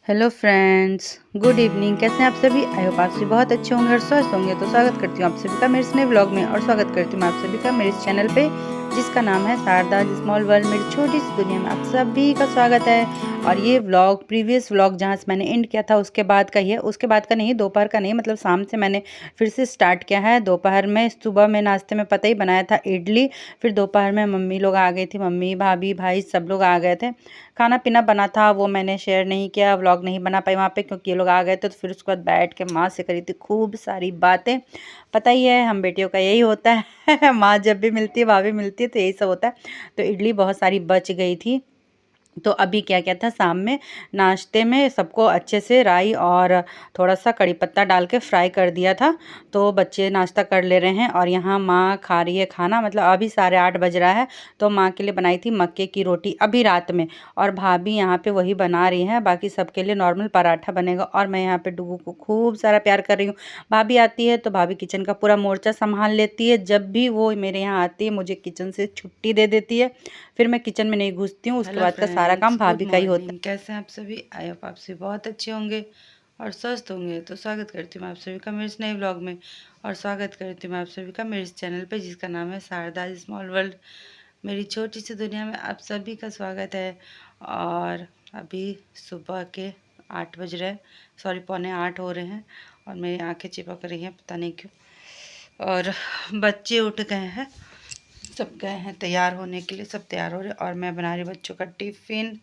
Hello friends, good evening. कैसे हैं आप सभी? आई होप आप सभी बहुत अच्छे होंगे और स्वस्थ होंगे। तो स्वागत करती हूँ आप सभी का मेरे इस नए व्लॉग में और स्वागत करती हूँ आप सभी का मेरे इस चैनल पे जिसका नाम है शारदा स्मॉल वर्ल्ड। मेरी छोटी सी दुनिया में आप सभी का स्वागत है। और ये व्लॉग प्रीवियस व्लॉग जहाँ से मैंने एंड किया था उसके बाद का ही है, उसके बाद का नहीं, दोपहर का नहीं, मतलब शाम से मैंने फिर से स्टार्ट किया है। दोपहर में सुबह में नाश्ते में पता ही बनाया था इडली, फिर दोपहर में मम्मी लोग आ गई थी, मम्मी भाभी भाई सब लोग आ गए थे। खाना पीना बना था, वो मैंने शेयर नहीं किया, व्लॉग नहीं बना पाई वहाँ पे क्योंकि ये लोग आ गए थे। तो फिर उसके बाद बैठ के माँ से करी थी खूब सारी बातें। पता ही है हम बेटियों का यही होता है माँ जब भी मिलती है, भाभी मिलती है, तो यही सब होता है। तो इडली बहुत सारी बच गई थी। तो अभी क्या क्या था, शाम में नाश्ते में सबको अच्छे से राई और थोड़ा सा कड़ी पत्ता डाल के फ्राई कर दिया था। तो बच्चे नाश्ता कर ले रहे हैं और यहाँ माँ खा रही है खाना, मतलब अभी 8:30 बज रहा है। तो माँ के लिए बनाई थी मक्के की रोटी अभी रात में, और भाभी यहाँ पे वही बना रही हैं। बाकी सबके लिए नॉर्मल पराठा बनेगा। और मैं यहाँ पे डुगू को खूब सारा प्यार कर रही हूँ। भाभी आती है तो भाभी किचन का पूरा मोर्चा संभाल लेती है। जब भी वो मेरे यहाँ आती है मुझे किचन से छुट्टी दे देती है, फिर मैं किचन में नहीं घुसती हूँ। उसके बाद का सारा काम भाभी का ही होता है। कैसे हैं आप सभी? आई होप आप सभी बहुत अच्छे होंगे और स्वस्थ होंगे। तो स्वागत करती हूँ आप सभी का मेरे इस नए व्लॉग में और स्वागत करती हूँ आप सभी का मेरे इस चैनल पे जिसका नाम है शारदा स्मॉल वर्ल्ड। मेरी छोटी सी दुनिया में आप सभी का स्वागत है। और अभी सुबह के 8 बज रहे हैं, सॉरी 7:45 हो रहे हैं और मेरी आंखें चिपक रही हैं, पता नहीं क्यों। और बच्चे उठ गए हैं, सब गए हैं तैयार होने के लिए, सब तैयार हो रहे और मैं बना रही बच्चों का टिफ़िन।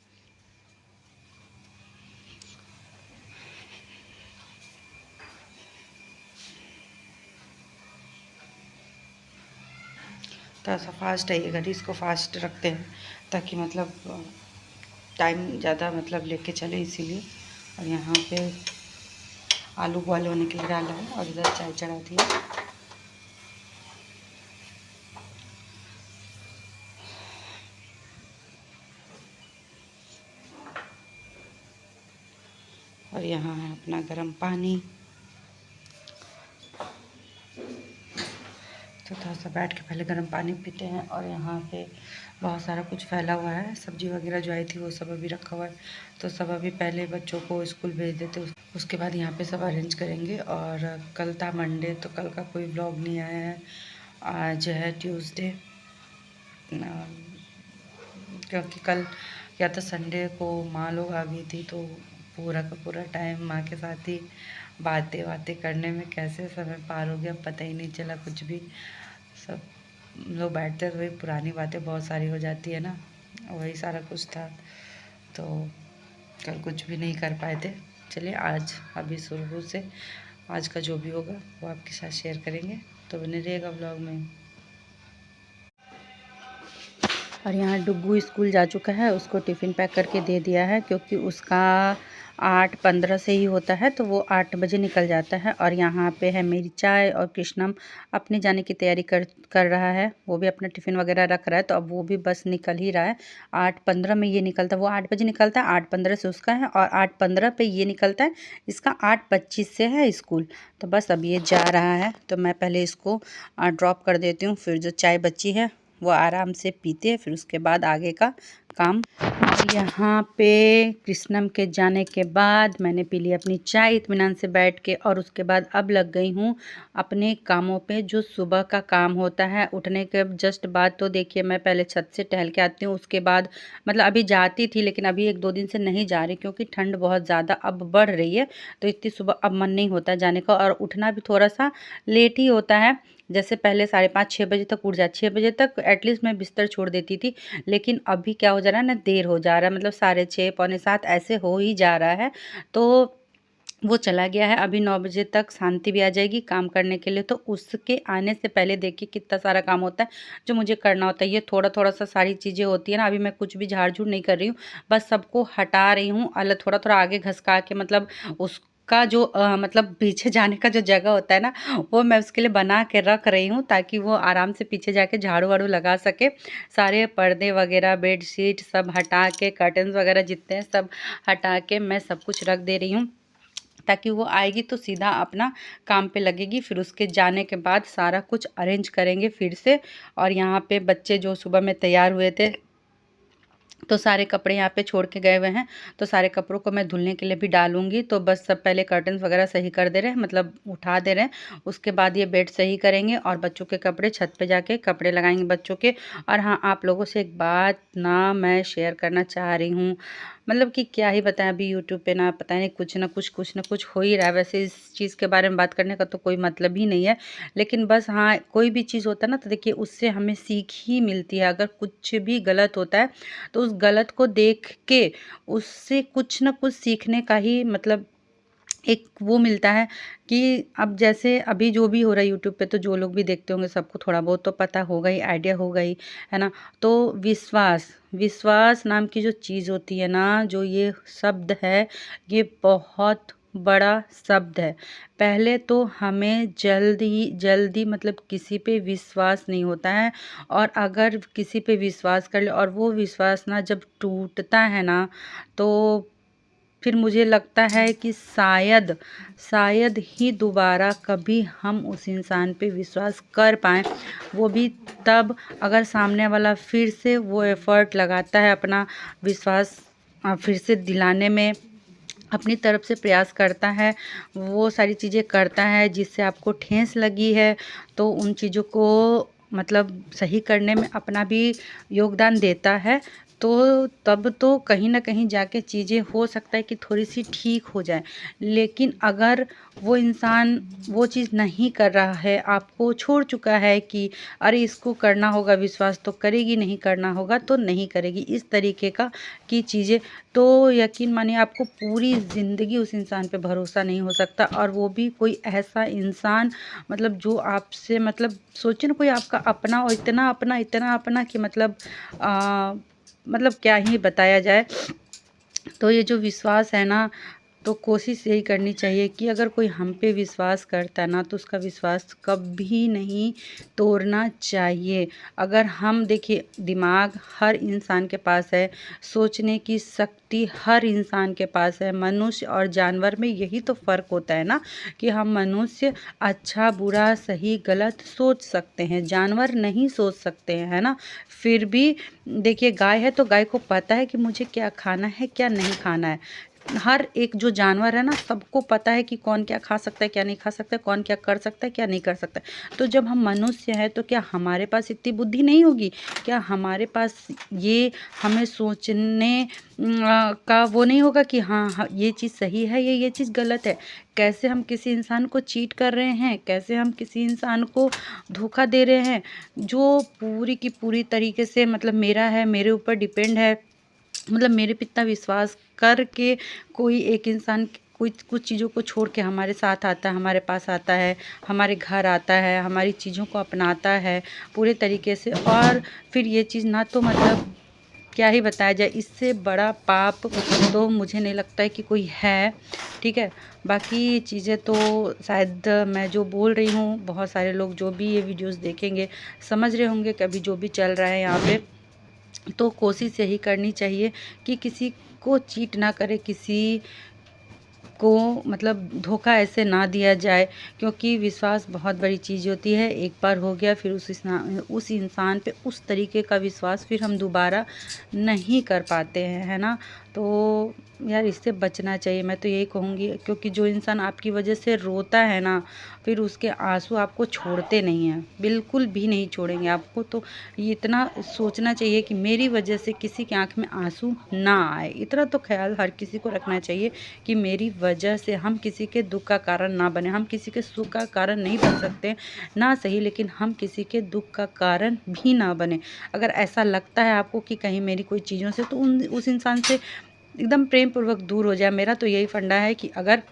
थोड़ा सा फास्ट है ये घड़ी, इसको फास्ट रखते हैं ताकि मतलब टाइम ज़्यादा मतलब लेके चले, इसीलिए। और यहाँ पे आलू बॉयल होने के लिए डाला है और इधर चाय चढ़ा दी है। और यहाँ है अपना गर्म पानी। तो थोड़ा सा बैठ के पहले गर्म पानी पीते हैं। और यहाँ पे बहुत सारा कुछ फैला हुआ है, सब्जी वगैरह जो आई थी वो सब अभी रखा हुआ है। तो सब अभी पहले बच्चों को स्कूल भेज देते, उसके बाद यहाँ पे सब अरेंज करेंगे। और कल था मंडे, तो कल का कोई व्लॉग नहीं आया है। आज है ट्यूसडे, क्योंकि कल या तो संडे को माँ लोग आ गई थी, तो पूरा का पूरा टाइम माँ के साथ ही बातें बातें करने में कैसे समय पार हो गया पता ही नहीं चला कुछ भी। सब लोग बैठते तो वही पुरानी बातें बहुत सारी हो जाती है ना, वही सारा कुछ था। तो कल कुछ भी नहीं कर पाए थे। चलिए आज अभी शुरू से आज का जो भी होगा वो आपके साथ शेयर करेंगे, तो बने रहिएगा व्लॉग में। और यहाँ डुग्गू स्कूल जा चुका है, उसको टिफ़िन पैक करके दे दिया है क्योंकि उसका 8:15 से ही होता है, तो वो 8 बजे निकल जाता है। और यहाँ पे है मेरी चाय और कृष्णम अपने जाने की तैयारी कर रहा है, वो भी अपना टिफ़िन वगैरह रख रहा है। तो अब वो भी बस निकल ही रहा है। 8:15 में ये निकलता है, वो 8 बजे निकलता है, 8:15 से उसका है और 8:15 पे ये निकलता है, इसका 8:25 से है स्कूल। तो बस अब ये जा रहा है, तो मैं पहले इसको ड्रॉप कर देती हूँ, फिर जो चाय बची है वो आराम से पीते हैं, फिर उसके बाद आगे का काम। और यहाँ पे कृष्णम के जाने के बाद मैंने पी ली अपनी चाय इत्मीनान से बैठ के, और उसके बाद अब लग गई हूँ अपने कामों पे, जो सुबह का काम होता है उठने के जस्ट बाद। तो देखिए मैं पहले छत से टहल के आती हूँ, उसके बाद मतलब अभी जाती थी लेकिन अभी 1-2 दिन से नहीं जा रही क्योंकि ठंड बहुत ज़्यादा अब बढ़ रही है। तो इतनी सुबह अब मन नहीं होता जाने का, और उठना भी थोड़ा सा लेट ही होता है। जैसे पहले 5:30-6 बजे तक उठ 6 बजे तक एटलीस्ट मैं बिस्तर छोड़ देती थी, लेकिन अभी क्या हो जा रहा है ना, देर हो जा रहा है, मतलब 6:30 पौने 7 ऐसे हो ही जा रहा है। तो वो चला गया है, अभी 9 बजे तक शांति भी आ जाएगी काम करने के लिए। तो उसके आने से पहले देखिए कितना सारा काम होता है जो मुझे करना होता है। ये थोड़ा थोड़ा सा सारी चीज़ें होती है ना, अभी मैं कुछ भी झाड़ झूड़ नहीं कर रही हूँ, बस सबको हटा रही हूँ अलग, थोड़ा थोड़ा आगे घसका के, मतलब उस का जो मतलब पीछे जाने का जो जगह होता है ना, वो मैं उसके लिए बना के रख रही हूँ ताकि वो आराम से पीछे जाके झाड़ू वाड़ू लगा सके। सारे पर्दे वगैरह बेडशीट सब हटा के, कर्टन्स वगैरह जितने हैं सब हटा के मैं सब कुछ रख दे रही हूँ, ताकि वो आएगी तो सीधा अपना काम पे लगेगी। फिर उसके जाने के बाद सारा कुछ अरेंज करेंगे फिर से। और यहाँ पे बच्चे जो सुबह में तैयार हुए थे तो सारे कपड़े यहाँ पे छोड़ के गए हुए हैं, तो सारे कपड़ों को मैं धुलने के लिए भी डालूँगी। तो बस सब पहले कर्टन्स वगैरह सही कर दे रहे हैं, मतलब उठा दे रहे हैं। उसके बाद ये बेड सही करेंगे और बच्चों के कपड़े छत पे जाके कपड़े लगाएँगे बच्चों के। और हाँ, आप लोगों से एक बात ना मैं शेयर करना चाह रही हूँ, मतलब कि क्या ही बताएँ, अभी यूट्यूब पे ना पता नहीं कुछ ना कुछ हो ही रहा है। वैसे इस चीज़ के बारे में बात करने का तो कोई मतलब ही नहीं है, लेकिन बस हाँ, कोई भी चीज़ होता है ना तो देखिए उससे हमें सीख ही मिलती है। अगर कुछ भी गलत होता है तो उस गलत को देख के उससे कुछ ना कुछ सीखने का ही मतलब एक वो मिलता है कि अब जैसे अभी जो भी हो रहा है यूट्यूब पे, तो जो लोग भी देखते होंगे सबको थोड़ा बहुत तो पता होगा ही, आइडिया होगा ही, है ना। तो विश्वास विश्वास नाम की जो चीज़ होती है ना, जो ये शब्द है, ये बहुत बड़ा शब्द है। पहले तो हमें जल्दी मतलब किसी पे विश्वास नहीं होता है, और अगर किसी पे विश्वास कर ले और वो विश्वास ना जब टूटता है ना, तो फिर मुझे लगता है कि शायद ही दोबारा कभी हम उस इंसान पे विश्वास कर पाएँ। वो भी तब अगर सामने वाला फिर से वो एफ़र्ट लगाता है अपना विश्वास फिर से दिलाने में, अपनी तरफ से प्रयास करता है, वो सारी चीज़ें करता है जिससे आपको ठेस लगी है, तो उन चीज़ों को मतलब सही करने में अपना भी योगदान देता है। तो तब तो कहीं न कहीं जाके चीज़ें हो सकता है कि थोड़ी-सी ठीक हो जाए। लेकिन अगर वो इंसान वो चीज़ नहीं कर रहा है, आपको छोड़ चुका है कि अरे इसको करना होगा विश्वास तो करेगी, नहीं करना होगा तो नहीं करेगी, इस तरीके का की चीज़ें, तो यकीन मानिए आपको पूरी ज़िंदगी उस इंसान पे भरोसा नहीं हो सकता। और वो भी कोई ऐसा इंसान मतलब जो आपसे मतलब सोचिए ना, कोई आपका अपना और इतना अपना कि मतलब क्या ही बताया जाए। तो ये जो विश्वास है ना, तो कोशिश यही करनी चाहिए कि अगर कोई हम पे विश्वास करता है ना, तो उसका विश्वास कभी नहीं तोड़ना चाहिए। अगर हम देखिए, दिमाग हर इंसान के पास है, सोचने की शक्ति हर इंसान के पास है। मनुष्य और जानवर में यही तो फ़र्क होता है ना, कि हम मनुष्य अच्छा बुरा सही गलत सोच सकते हैं, जानवर नहीं सोच सकते हैं, है ना। फिर भी देखिए, गाय है तो गाय को पता है कि मुझे क्या खाना है क्या नहीं खाना है। हर एक जो जानवर है ना, सबको पता है कि कौन क्या खा सकता है क्या नहीं खा सकता है, कौन क्या कर सकता है क्या नहीं कर सकता है। तो जब हम मनुष्य हैं तो क्या हमारे पास इतनी बुद्धि नहीं होगी? क्या हमारे पास ये हमें सोचने का वो नहीं होगा कि हाँ, ये चीज़ सही है, ये चीज़ गलत है। कैसे हम किसी इंसान को चीट कर रहे हैं, कैसे हम किसी इंसान को धोखा दे रहे हैं, जो पूरी की पूरी तरीके से मतलब मेरा है, मेरे ऊपर डिपेंड है, मतलब मेरे पे इतना विश्वास करके कोई एक इंसान कुछ कुछ चीज़ों को छोड़ के हमारे साथ आता है, हमारे पास आता है, हमारे घर आता है, हमारी चीज़ों को अपनाता है पूरे तरीके से, और फिर ये चीज़ ना तो मतलब क्या ही बताया जाए, इससे बड़ा पाप तो मुझे नहीं लगता है कि कोई है। ठीक है, बाकी चीज़ें तो शायद मैं जो बोल रही हूँ, बहुत सारे लोग जो भी ये वीडियोस देखेंगे समझ रहे होंगे कि अभी जो भी चल रहा है यहाँ पे। तो कोशिश यही करनी चाहिए कि किसी को चीट ना करे, किसी को मतलब धोखा ऐसे ना दिया जाए, क्योंकि विश्वास बहुत बड़ी चीज़ होती है। एक बार हो गया, फिर उस इंसान पे उस तरीके का विश्वास फिर हम दोबारा नहीं कर पाते हैं, है ना। तो यार इससे बचना चाहिए, मैं तो यही कहूँगी, क्योंकि जो इंसान आपकी वजह से रोता है ना, फिर उसके आंसू आपको छोड़ते नहीं हैं, बिल्कुल भी नहीं छोड़ेंगे आपको। तो ये इतना सोचना चाहिए कि मेरी वजह से किसी की आंख में आंसू ना आए, इतना तो ख्याल हर किसी को रखना चाहिए कि मेरी वजह से हम किसी के दुख का कारण ना बने। हम किसी के सुख का कारण नहीं बन सकते ना सही, लेकिन हम किसी के दुख का कारण भी ना बने। अगर ऐसा लगता है आपको कि कहीं मेरी कोई चीज़ों से, तो उस इंसान से एकदम प्रेम पूर्वक दूर हो जाए। मेरा तो यही फंडा है कि अगर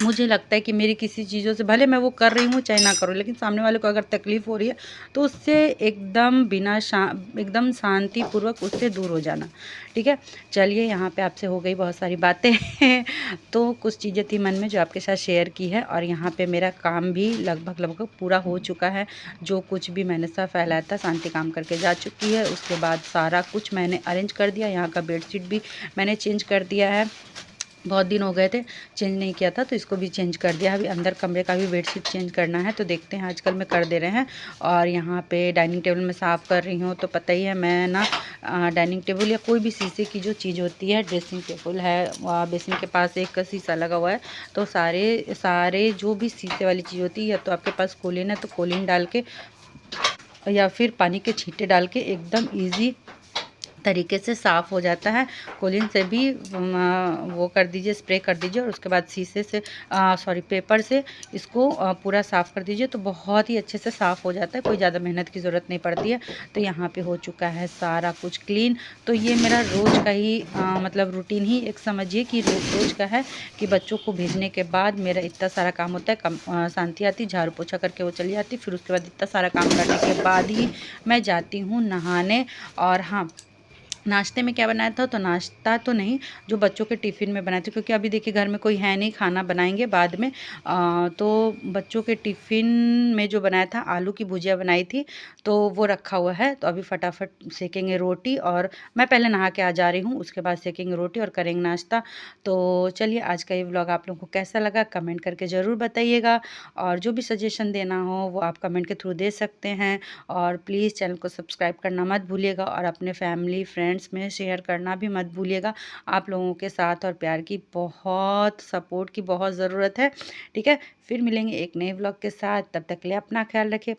मुझे लगता है कि मेरी किसी चीज़ों से, भले मैं वो कर रही हूँ चाहे ना करूँ, लेकिन सामने वाले को अगर तकलीफ़ हो रही है तो उससे एकदम शांतिपूर्वक उससे दूर हो जाना। ठीक है, चलिए यहाँ पे आपसे हो गई बहुत सारी बातें तो कुछ चीज़ें थी मन में जो आपके साथ शेयर की है, और यहाँ पे मेरा काम भी लगभग पूरा हो चुका है। जो कुछ भी मैंने सब फैलाया था, शांति काम करके जा चुकी है। उसके बाद सारा कुछ मैंने अरेंज कर दिया, यहाँ का बेडशीट भी मैंने चेंज कर दिया है। बहुत दिन हो गए थे चेंज नहीं किया था, तो इसको भी चेंज कर दिया। अभी अंदर कमरे का भी बेडशीट चेंज करना है, तो देखते हैं आजकल में कर दे रहे हैं। और यहाँ पे डाइनिंग टेबल में साफ़ कर रही हूँ, तो पता ही है मैं ना डाइनिंग टेबल या कोई भी शीशे की जो चीज़ होती है, ड्रेसिंग टेबल है, बेसिन के पास एक शीशा लगा हुआ है, तो सारे सारे जो भी शीशे वाली चीज़ होती है, या तो आपके पास कोलिन है तो कोलिन डाल के या फिर पानी के छींटे डाल के एकदम ईजी तरीके से साफ़ हो जाता है। कोलिन से भी वो कर दीजिए, स्प्रे कर दीजिए, और उसके बाद शीशे से पेपर से इसको पूरा साफ़ कर दीजिए, तो बहुत ही अच्छे से साफ़ हो जाता है, कोई ज़्यादा मेहनत की ज़रूरत नहीं पड़ती है। तो यहाँ पे हो चुका है सारा कुछ क्लीन। तो ये मेरा रोज़ का ही मतलब रूटीन ही एक समझिए कि रोज़ का है, कि बच्चों को भेजने के बाद मेरा इतना सारा काम होता है, शांति आती, झाड़ू पोछा करके वो चली जाती, फिर उसके बाद इतना सारा काम करने के बाद ही मैं जाती हूँ नहाने। और हाँ, नाश्ते में क्या बनाया था, तो नाश्ता तो नहीं, जो बच्चों के टिफ़िन में बनाए थे, क्योंकि अभी देखिए घर में कोई है नहीं, खाना बनाएंगे बाद में। तो बच्चों के टिफ़िन में जो बनाया था, आलू की भुजिया बनाई थी, तो वो रखा हुआ है। तो अभी फटाफट सेकेंगे रोटी, और मैं पहले नहा के आ जा रही हूँ, उसके बाद सेकेंगे रोटी और करेंगे नाश्ता। तो चलिए, आज का ये व्लॉग आप लोगों को कैसा लगा कमेंट करके ज़रूर बताइएगा, और जो भी सजेशन देना हो वो आप कमेंट के थ्रू दे सकते हैं। और प्लीज़ चैनल को सब्सक्राइब करना मत भूलिएगा, और अपने फैमिली फ्रेंड्स में शेयर करना भी मत भूलिएगा। आप लोगों के साथ और प्यार की बहुत, सपोर्ट की बहुत ज़रूरत है। ठीक है, फिर मिलेंगे एक नए व्लॉग के साथ, तब तक के लिए अपना ख्याल रखिए।